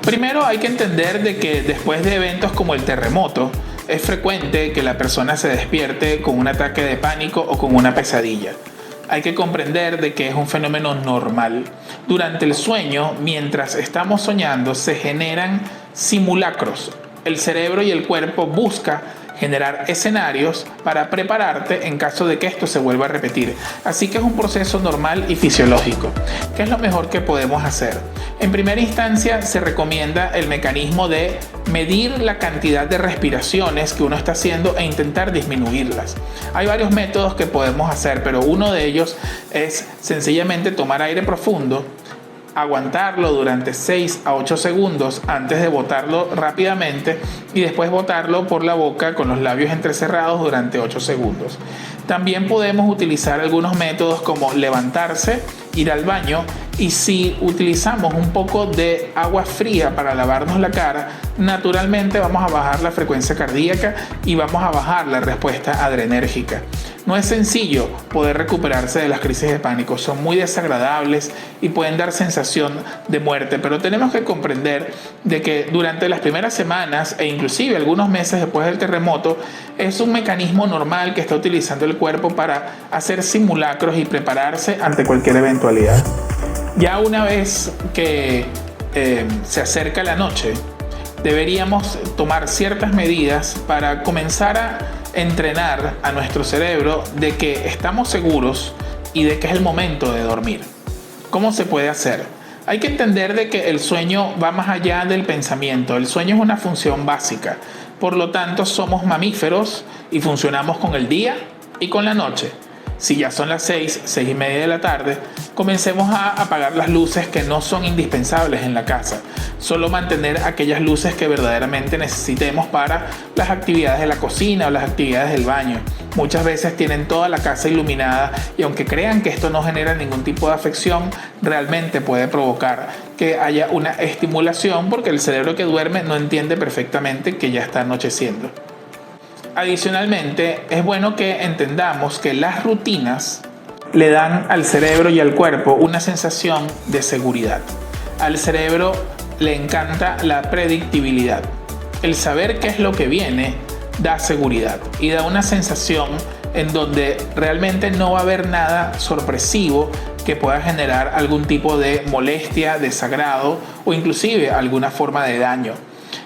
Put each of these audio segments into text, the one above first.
Primero hay que entender de que después de eventos como el terremoto, es frecuente que la persona se despierte con un ataque de pánico o con una pesadilla. Hay que comprender de que es un fenómeno normal. Durante el sueño, mientras estamos soñando, se generan simulacros. El cerebro y el cuerpo buscan generar escenarios para prepararte en caso de que esto se vuelva a repetir. Así que es un proceso normal y fisiológico. ¿Qué es lo mejor que podemos hacer? En primera instancia se recomienda el mecanismo de medir la cantidad de respiraciones que uno está haciendo e intentar disminuirlas. Hay varios métodos que podemos hacer, pero uno de ellos es sencillamente tomar aire profundo, aguantarlo durante 6 a 8 segundos antes de botarlo rápidamente y después botarlo por la boca con los labios entrecerrados durante 8 segundos. También podemos utilizar algunos métodos como levantarse, ir al baño, y si utilizamos un poco de agua fría para lavarnos la cara, naturalmente vamos a bajar la frecuencia cardíaca y vamos a bajar la respuesta adrenérgica. No es sencillo poder recuperarse de las crisis de pánico, son muy desagradables y pueden dar sensación de muerte, pero tenemos que comprender de que durante las primeras semanas e inclusive algunos meses después del terremoto es un mecanismo normal que está utilizando el cuerpo para hacer simulacros y prepararse ante cualquier eventualidad. Ya una vez que se acerca la noche, deberíamos tomar ciertas medidas para comenzar a entrenar a nuestro cerebro de que estamos seguros y de que es el momento de dormir. ¿Cómo se puede hacer? Hay que entender de que el sueño va más allá del pensamiento. El sueño es una función básica. Por lo tanto, somos mamíferos y funcionamos con el día y con la noche. Si ya son las 6:30 de la tarde, comencemos a apagar las luces que no son indispensables en la casa. Solo mantener aquellas luces que verdaderamente necesitemos para las actividades de la cocina o las actividades del baño. Muchas veces tienen toda la casa iluminada y aunque crean que esto no genera ningún tipo de afección, realmente puede provocar que haya una estimulación porque el cerebro que duerme no entiende perfectamente que ya está anocheciendo. Adicionalmente, es bueno que entendamos que las rutinas le dan al cerebro y al cuerpo una sensación de seguridad. Al cerebro le encanta la predictibilidad. El saber qué es lo que viene da seguridad y da una sensación en donde realmente no va a haber nada sorpresivo que pueda generar algún tipo de molestia, desagrado o inclusive alguna forma de daño.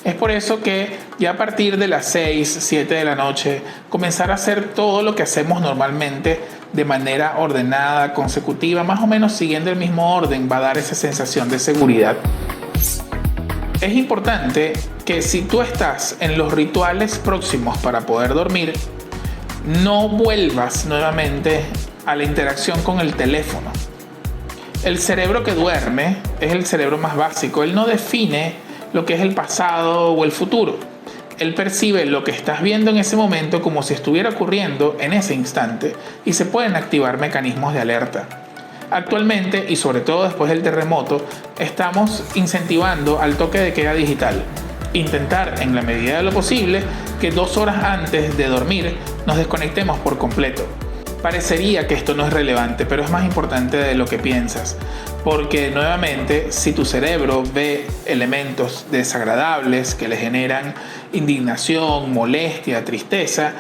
Es por eso que ya a partir de las 6, 7 de la noche, comenzar a hacer todo lo que hacemos normalmente de manera ordenada, consecutiva, más o menos siguiendo el mismo orden, va a dar esa sensación de seguridad. Es importante que si tú estás en los rituales próximos para poder dormir, no vuelvas nuevamente a la interacción con el teléfono. El cerebro que duerme es el cerebro más básico. Él no define lo que es el pasado o el futuro. Él percibe lo que estás viendo en ese momento como si estuviera ocurriendo en ese instante y se pueden activar mecanismos de alerta. Actualmente, y sobre todo después del terremoto, estamos incentivando al toque de queda digital. Intentar, en la medida de lo posible, que 2 horas antes de dormir nos desconectemos por completo. Parecería que esto no es relevante, pero es más importante de lo que piensas, porque nuevamente si tu cerebro ve elementos desagradables que le generan indignación, molestia, tristeza,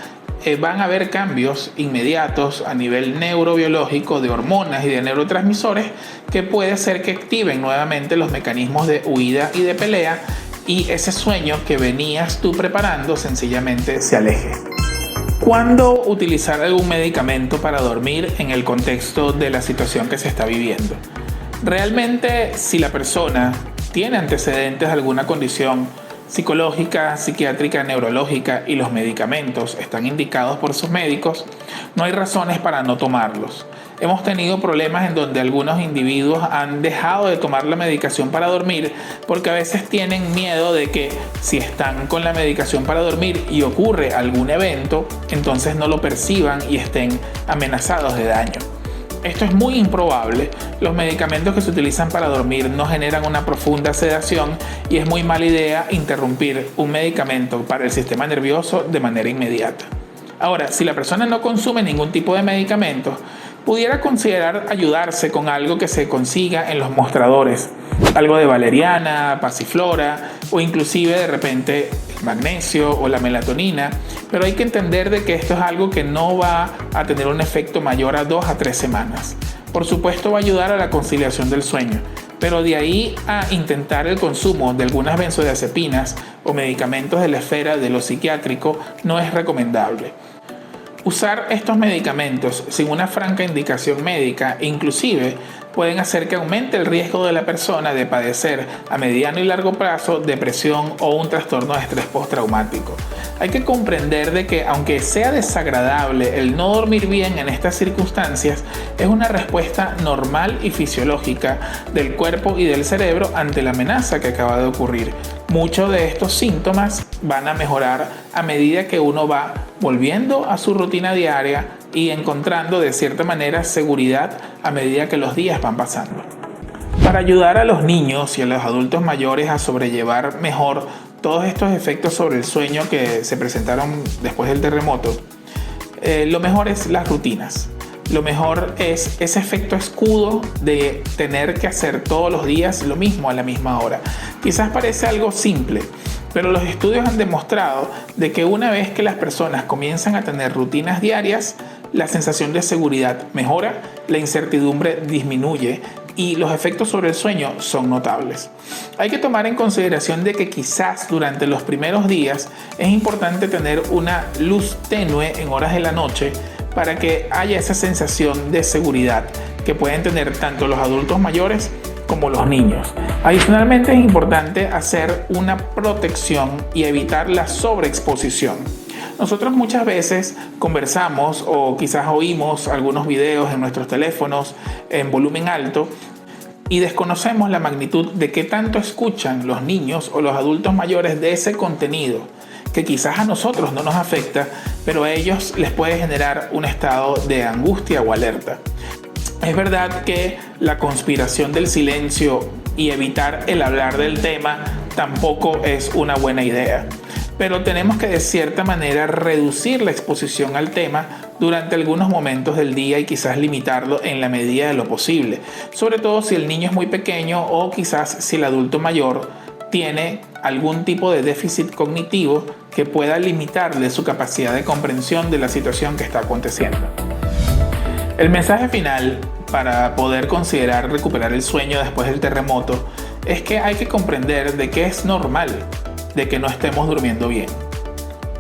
van a haber cambios inmediatos a nivel neurobiológico de hormonas y de neurotransmisores que puede ser que activen nuevamente los mecanismos de huida y de pelea y ese sueño que venías tú preparando sencillamente se aleje. ¿Cuándo utilizar algún medicamento para dormir en el contexto de la situación que se está viviendo? Realmente, si la persona tiene antecedentes de alguna condición psicológica, psiquiátrica, neurológica y los medicamentos están indicados por sus médicos, no hay razones para no tomarlos. Hemos tenido problemas en donde algunos individuos han dejado de tomar la medicación para dormir porque a veces tienen miedo de que si están con la medicación para dormir y ocurre algún evento, entonces no lo perciban y estén amenazados de daño. Esto es muy improbable. Los medicamentos que se utilizan para dormir no generan una profunda sedación y es muy mala idea interrumpir un medicamento para el sistema nervioso de manera inmediata. Ahora, si la persona no consume ningún tipo de medicamentos, pudiera considerar ayudarse con algo que se consiga en los mostradores, algo de valeriana, pasiflora o inclusive de repente el magnesio o la melatonina, pero hay que entender de que esto es algo que no va a tener un efecto mayor a 2 a 3 semanas. Por supuesto va a ayudar a la conciliación del sueño, pero de ahí a intentar el consumo de algunas benzodiazepinas o medicamentos de la esfera de lo psiquiátrico no es recomendable. Usar estos medicamentos sin una franca indicación médica inclusive pueden hacer que aumente el riesgo de la persona de padecer a mediano y largo plazo depresión o un trastorno de estrés postraumático. Hay que comprender de que aunque sea desagradable el no dormir bien en estas circunstancias, es una respuesta normal y fisiológica del cuerpo y del cerebro ante la amenaza que acaba de ocurrir. Muchos de estos síntomas van a mejorar a medida que uno va volviendo a su rutina diaria y encontrando de cierta manera seguridad a medida que los días van pasando. Para ayudar a los niños y a los adultos mayores a sobrellevar mejor todos estos efectos sobre el sueño que se presentaron después del terremoto, lo mejor es las rutinas. Lo mejor es ese efecto escudo de tener que hacer todos los días lo mismo a la misma hora. Quizás parece algo simple, pero los estudios han demostrado de que una vez que las personas comienzan a tener rutinas diarias, la sensación de seguridad mejora, la incertidumbre disminuye y los efectos sobre el sueño son notables. Hay que tomar en consideración de que quizás durante los primeros días es importante tener una luz tenue en horas de la noche para que haya esa sensación de seguridad que pueden tener tanto los adultos mayores como los niños. Adicionalmente es importante hacer una protección y evitar la sobreexposición. Nosotros muchas veces conversamos o quizás oímos algunos videos en nuestros teléfonos en volumen alto y desconocemos la magnitud de qué tanto escuchan los niños o los adultos mayores de ese contenido que quizás a nosotros no nos afecta, pero a ellos les puede generar un estado de angustia o alerta. Es verdad que la conspiración del silencio y evitar el hablar del tema tampoco es una buena idea, pero tenemos que de cierta manera reducir la exposición al tema durante algunos momentos del día y quizás limitarlo en la medida de lo posible, sobre todo si el niño es muy pequeño o quizás si el adulto mayor tiene algún tipo de déficit cognitivo que pueda limitarle su capacidad de comprensión de la situación que está aconteciendo. El mensaje final para poder considerar recuperar el sueño después del terremoto es que hay que comprender de que es normal de que no estemos durmiendo bien.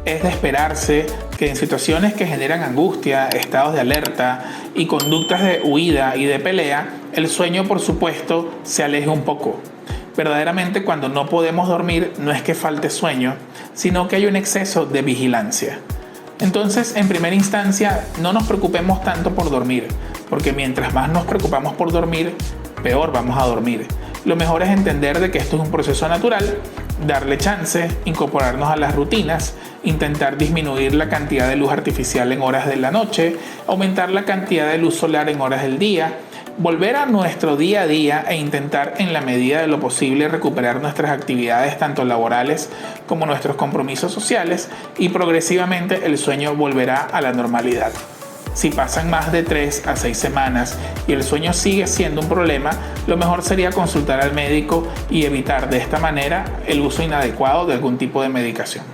Es de esperarse que en situaciones que generan angustia, estados de alerta y conductas de huida y de pelea, el sueño por supuesto se aleje un poco. Verdaderamente cuando no podemos dormir no es que falte sueño, sino que hay un exceso de vigilancia. Entonces, en primera instancia, no nos preocupemos tanto por dormir, porque mientras más nos preocupamos por dormir, peor vamos a dormir. Lo mejor es entender de que esto es un proceso natural, darle chance, incorporarnos a las rutinas, intentar disminuir la cantidad de luz artificial en horas de la noche, aumentar la cantidad de luz solar en horas del día, volver a nuestro día a día e intentar en la medida de lo posible recuperar nuestras actividades tanto laborales como nuestros compromisos sociales y progresivamente el sueño volverá a la normalidad. Si pasan más de 3 a 6 semanas y el sueño sigue siendo un problema, lo mejor sería consultar al médico y evitar de esta manera el uso inadecuado de algún tipo de medicación.